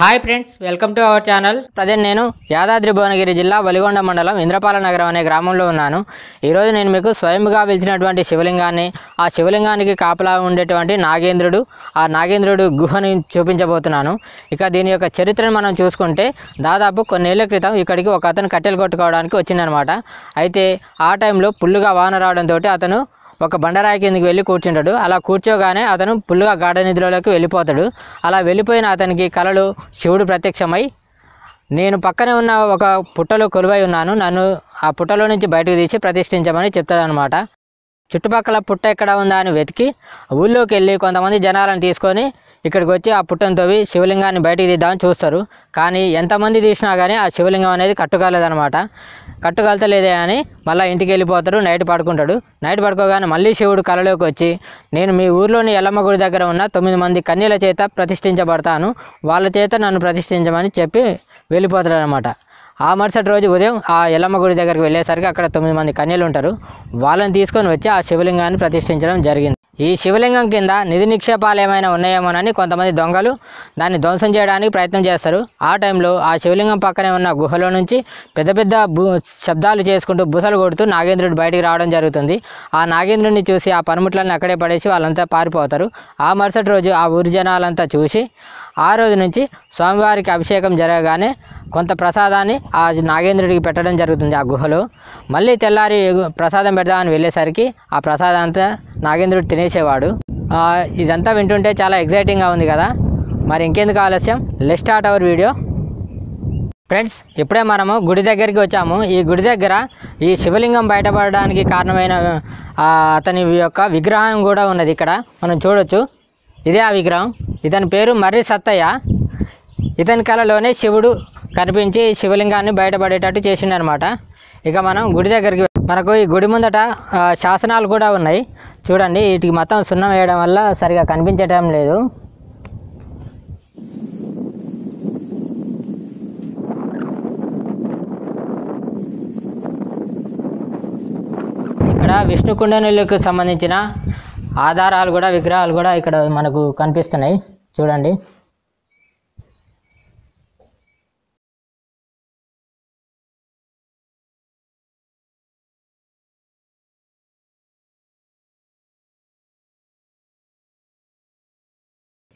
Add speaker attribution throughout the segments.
Speaker 1: Hi friends, welcome to our channel. Present నేను యాదాద్రి భువనగిరి జిల్లా వలిగొండ మండలం ఇంద్రపాల నగరం అనే గ్రామంలో ఉన్నాను. ఈరోజు నేను మీకు స్వయంగా వెలిచినటువంటి శివలింగాన్ని, ఆ శివలింగానికి కాపలా ఉండేటువంటి నాగేంద్రుడు, ఆ నాగేంద్రుడు గుహని చూపించబోతున్నాను. ఇక దీని యొక్క చరిత్రను మనం చూసుకుంటే దాదాపు కొన్నేళ్ల క్రితం ఇక్కడికి ఒక అతను కట్టెలు కొట్టుకోవడానికి వచ్చిందనమాట. అయితే ఆ టైంలో పుల్లుగా వాన రావడంతో అతను ఒక బండరాయి కిందకి వెళ్ళి కూర్చుంటాడు. అలా కూర్చోగానే అతను పుల్లుగా గాఢ నిద్రలోకి వెళ్ళిపోతాడు. అలా వెళ్ళిపోయిన అతనికి కలలో శివుడు ప్రత్యక్షమై, నేను పక్కనే ఉన్న ఒక పుట్టలో కొలువై ఉన్నాను, నన్ను ఆ పుట్టలో నుంచి బయటకు తీసి ప్రతిష్ఠించమని చెప్తాడనమాట. చుట్టుపక్కల పుట్ట ఎక్కడ ఉందా అని వెతికి ఊళ్ళోకి వెళ్ళి కొంతమంది జనాలను తీసుకొని ఇక్కడికి వచ్చి ఆ పుట్టను తవ్వి శివలింగాన్ని బయటికి తీద్దామని చూస్తారు. కానీ ఎంతమంది తీసినా కానీ ఆ శివలింగం అనేది కట్టుకాలేదనమాట. కట్టుకలతలేదే అని మళ్ళీ ఇంటికి వెళ్ళిపోతాడు. నైట్ పడుకుంటాడు. నైట్ పడుకోగానే మళ్ళీ శివుడు కలలోకి వచ్చి, నేను మీ ఊర్లోని ఎల్లమ్మ గుడి దగ్గర ఉన్న 9 మంది కన్యల చేత ప్రతిష్ఠించబడతాను, వాళ్ళ చేత నన్ను ప్రతిష్ఠించమని చెప్పి వెళ్ళిపోతాడు అనమాట. ఆ మరుసటి రోజు ఉదయం ఆ ఎల్లమ్మ గుడి దగ్గరికి వెళ్ళేసరికి అక్కడ 9 మంది కన్యలు ఉంటారు. వాళ్ళని తీసుకొని వచ్చి ఆ శివలింగాన్ని ప్రతిష్ఠించడం జరిగింది. ఈ శివలింగం కింద నిధి నిక్షేపాలు ఏమైనా ఉన్నాయేమోనని కొంతమంది దొంగలు దాన్ని ధ్వంసం చేయడానికి ప్రయత్నం చేస్తారు. ఆ టైంలో ఆ శివలింగం పక్కనే ఉన్న గుహలో నుంచి పెద్ద పెద్ద శబ్దాలు చేసుకుంటూ బుసలు కొడుతూ నాగేంద్రుడు బయటికి రావడం జరుగుతుంది. ఆ నాగేంద్రుడిని చూసి ఆ పనిముట్లను అక్కడే పడేసి వాళ్ళంతా పారిపోతారు. ఆ మరుసటి రోజు ఆ ఊరి జనాలంతా చూసి ఆ రోజు నుంచి స్వామివారికి అభిషేకం జరగగానే కొంత ప్రసాదాన్ని ఆ నాగేంద్రుడికి పెట్టడం జరుగుతుంది ఆ గుహలో. మళ్ళీ తెల్లారి ప్రసాదం పెడదామని వెళ్ళేసరికి ఆ ప్రసాదం అంతా నాగేంద్రుడు తినేసేవాడు. ఇదంతా వింటుంటే చాలా ఎగ్జైటింగ్గా ఉంది కదా. మరి ఇంకెందుకు ఆలస్యం, let's start our video. Friends, ఇప్పుడే మనము గుడి దగ్గరికి వచ్చాము. ఈ గుడి దగ్గర ఈ శివలింగం బయటపడడానికి కారణమైన అతని యొక్క విగ్రహం కూడా ఉన్నది. ఇక్కడ మనం చూడొచ్చు, ఇదే ఆ విగ్రహం. ఇతని పేరు మర్రి సత్తయ్య. ఇతని కళలోనే శివుడు కనిపించి శివలింగాన్ని బయటపడేటట్టు చేసిండనమాట. ఇక మనం గుడి దగ్గరికి, మనకు ఈ గుడి ముందట శాసనాలు కూడా ఉన్నాయి చూడండి. వీటికి మొత్తం సున్నం వేయడం వల్ల సరిగా కనిపించటం లేదు. ఇక్కడ విష్ణు కుండనులకు సంబంధించిన ఆధారాలు కూడా, విగ్రహాలు కూడా ఇక్కడ మనకు కనిపిస్తున్నాయి చూడండి.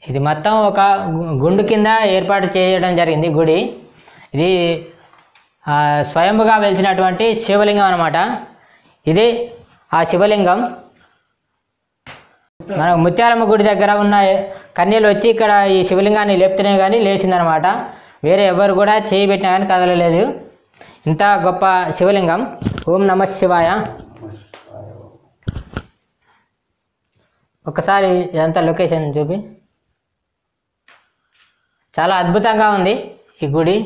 Speaker 1: ఇది మొత్తం ఒక గుండు కింద ఏర్పాటు చేయడం జరిగింది గుడి. ఇది స్వయంగా వెలిచినటువంటి శివలింగం అనమాట. ఇది ఆ శివలింగం. మన ముత్యాలమ్మ గుడి దగ్గర ఉన్న కన్యలు వచ్చి ఇక్కడ ఈ శివలింగాన్ని లేపితేనే కానీ లేచిందనమాట. వేరే ఎవరు కూడా చేయి పెట్టినా కానీ కదలలేదు. ఇంత గొప్ప శివలింగం. ఓం నమః శివాయ. ఒకసారి ఇదంతా లొకేషన్ చూపి. చాలా అద్భుతంగా ఉంది ఈ గుడి.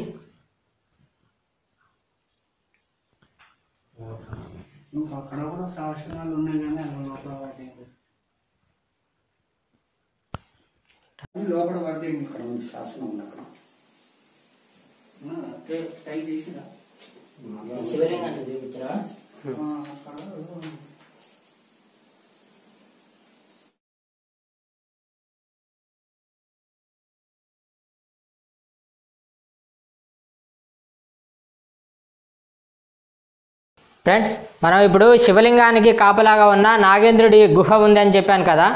Speaker 1: శివలింగాన్ని చూపించరా? ఫ్రెండ్స్, మనం ఇప్పుడు శివలింగానికి కాపలాగా ఉన్న నాగేంద్రుడి గుహ ఉందని చెప్పాను కదా.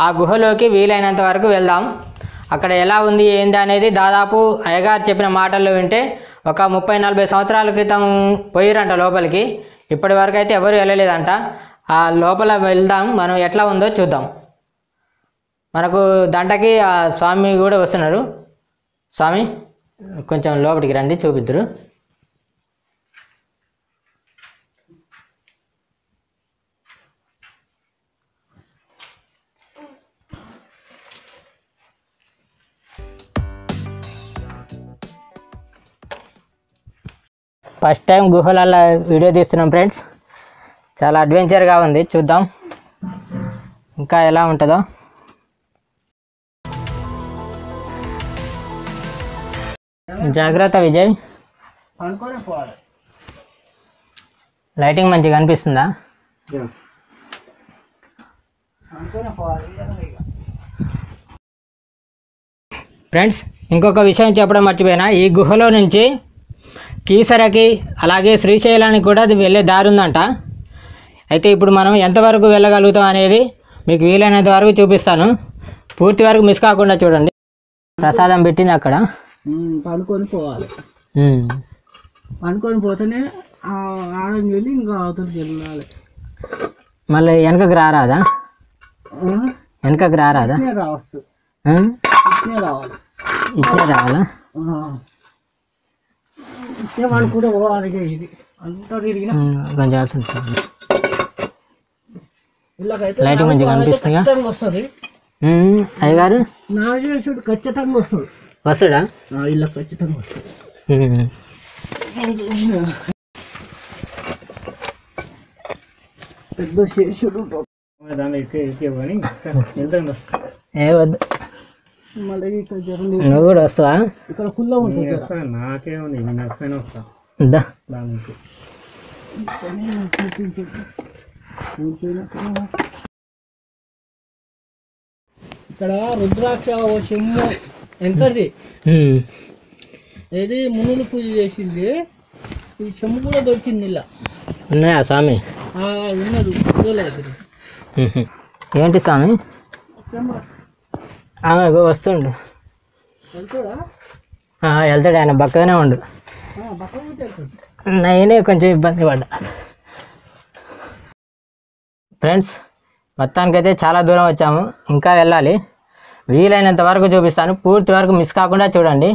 Speaker 1: ఆ గుహలోకి వీలైనంత వరకు వెళ్దాం. అక్కడ ఎలా ఉంది ఏంది అనేది దాదాపు అయ్యగారు చెప్పిన మాటల్లో వింటే ఒక 30-40 సంవత్సరాల క్రితం పోయిరంట లోపలికి. ఇప్పటి వరకు అయితే ఎవరు వెళ్ళలేదంట. ఆ లోపల వెళ్దాం, మనం ఎట్లా ఉందో చూద్దాం. మనకు దంటకి ఆ స్వామి కూడా వస్తున్నారు. స్వామి, కొంచెం లోపలికి రండి, చూపిద్దరు. ఫస్ట్ టైం గుహలలో వీడియో తీస్తున్నాం ఫ్రెండ్స్. చాలా అడ్వెంచర్గా ఉంది, చూద్దాం ఇంకా ఎలా ఉంటుందో. జాగ్రత్త విజయ్. లైటింగ్ మంచిగా కనిపిస్తుందా? ఫ్రెండ్స్, ఇంకొక విషయం చెప్పడం మర్చిపోయినా, ఈ గుహలో నుంచి కీసరకి అలాగే శ్రీశైలానికి కూడా అది వెళ్ళే దారి ఉందంట. అయితే ఇప్పుడు మనం ఎంతవరకు వెళ్ళగలుగుతాం అనేది మీకు వీలైనంత వరకు చూపిస్తాను. పూర్తి వరకు మిస్ కాకుండా చూడండి. ప్రసాదం పెట్టింది అక్కడ,
Speaker 2: పనుకొని పోవాలి. పనుకొని పోతేనే ఆడని వెళ్ళి ఇంకా అవతలకి వెళ్ళాలి.
Speaker 1: మళ్ళీ వెనకకు రారాదా? వెనకకు రారాదా?
Speaker 2: రావచ్చు, రావాలి.
Speaker 1: ఇట్లే రావాలా?
Speaker 2: ఇట్లే పనుకుంటే పోవాలి. ఇది అంతా తిరిగిన
Speaker 1: కొంచెం
Speaker 2: లైట్ మంచిగా కనిపిస్తుంది. వస్తుంది
Speaker 1: అయ్యగారు,
Speaker 2: నాగేశుడు ఖచ్చితంగా వస్తాడు.
Speaker 1: వస్తాడా?
Speaker 2: ఇలా ఖచ్చితంగా వస్తాడు. పెద్ద శేషుడు
Speaker 1: ఏ వద్దు,
Speaker 2: మళ్ళీ
Speaker 1: నువ్వు కూడా వస్తావా?
Speaker 2: ఇక్కడ ఫుల్ ఉంటుంది. నాకేముంది, ఇక్కడ రుద్రాక్ష చెమ్ము ఎంకర్ది ఏది మునులు పూజ చేసింది. ఈ చెమ్ము కూడా దొరికింది. ఇలా
Speaker 1: ఉన్నాయా స్వామి?
Speaker 2: ఉన్నది దగ్గర.
Speaker 1: ఏంటి స్వామి? వస్తుండు, వెళ్తాడు ఆయన. బక్కగానే ఉండు. నేనే కొంచెం ఇబ్బంది పడ్డా. ఫ్రెండ్స్, మొత్తానికైతే చాలా దూరం వచ్చాము, ఇంకా వెళ్ళాలి. వీలైనంత వరకు చూపిస్తాను, పూర్తి వరకు మిస్ కాకుండా చూడండి.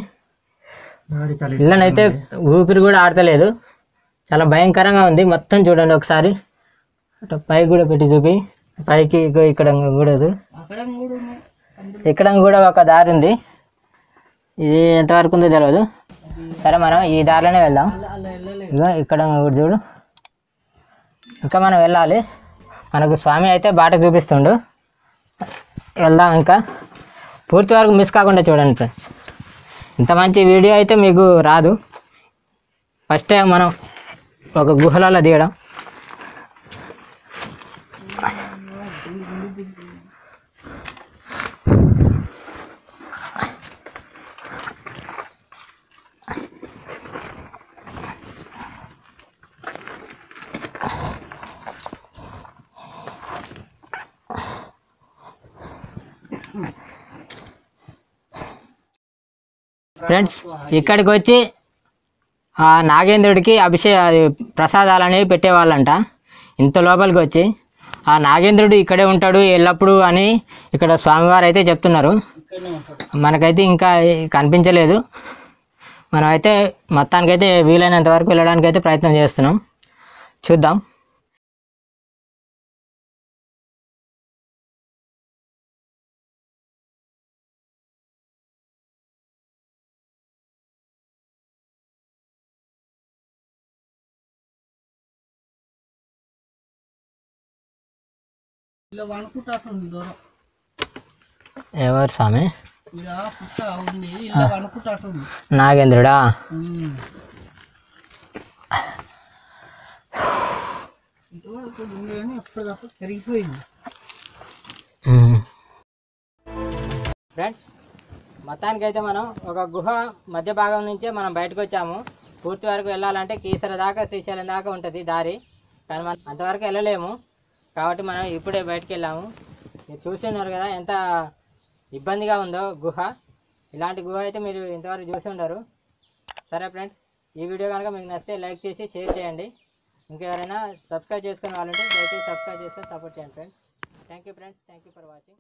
Speaker 1: ఇళ్ళనైతే ఊపిరి కూడా ఆడతలేదు, చాలా భయంకరంగా ఉంది. మొత్తం చూడండి ఒకసారి. పైకి కూడా పెట్టి చూపి, పైకి ఇక్కడ కూడా ఇక్కడ కూడా ఒక దారి ఉంది. ఇది ఎంతవరకు ఉందో తెలియదు. సరే, మనం ఈ దారిలోనే వెళ్దాం. ఇగో ఇక్కడ కూడా చూడు, ఇంకా మనం వెళ్ళాలి. మనకు స్వామి అయితే బాట చూపిస్తుండు. వెళ్దాం, ఇంకా పూర్తి వరకు మిస్ కాకుండా చూడండి ఫ్రెండ్స్. ఇంత మంచి వీడియో అయితే మీకు రాదు. ఫస్ట్ టైం మనం ఒక గుహలలో దిగడం. ఫ్రెండ్స్, ఇక్కడికి వచ్చి ఆ నాగేంద్రుడికి ప్రసాదాలు అనేవి పెట్టేవాళ్ళంట. ఇంత లోపలికి వచ్చి ఆ నాగేంద్రుడు ఇక్కడే ఉంటాడు ఎల్లప్పుడూ అని ఇక్కడ స్వామివారు అయితే చెప్తున్నారు. మనకైతే ఇంకా కనిపించలేదు. మనమైతే మొత్తానికైతే వీలైనంత వరకు వెళ్ళడానికి అయితే ప్రయత్నం చేస్తున్నాం. చూద్దాం.
Speaker 2: ఇలా వణుకుంటుంది దూరం.
Speaker 1: ఎవరు స్వామి?
Speaker 2: ఇలా పుట్ట ఉంది, ఇలా వణుకుంటుంది.
Speaker 1: నాగేంద్రుడా?
Speaker 2: ఇంతవరకు ఉంది కానీ అప్పటికప్పుడు కరిగిపోయింది.
Speaker 1: ఫ్రెండ్స్, మొత్తానికైతే మనం ఒక గుహ మధ్య భాగం నుంచే మనం బయటకు వచ్చాము. పూర్తి వరకు వెళ్ళాలంటే కీసర దాకా, శ్రీశైలం దాకా ఉంటుంది దారి. కానీ మనం అంతవరకు వెళ్ళలేము కాబట్టి మనం ఇప్పుడే బయటకు వెళ్ళాము. మీరు చూస్తున్నారు కదా ఎంత ఇబ్బందిగా ఉందో గుహ. ఇలాంటి గుహ అయితే మీరు ఇంతవరకు చూసి ఉండరు. సరే ఫ్రెండ్స్, ఈ వీడియో కనుక మీకు నచ్చితే లైక్ చేసి షేర్ చేయండి. ఇంకెవరైనా సబ్స్క్రైబ్ చేసుకునే వాళ్ళంటే దయచేసి సబ్స్క్రైబ్ చేసుకొని సపోర్ట్ చేయండి friends. Thank you friends, thank you for watching.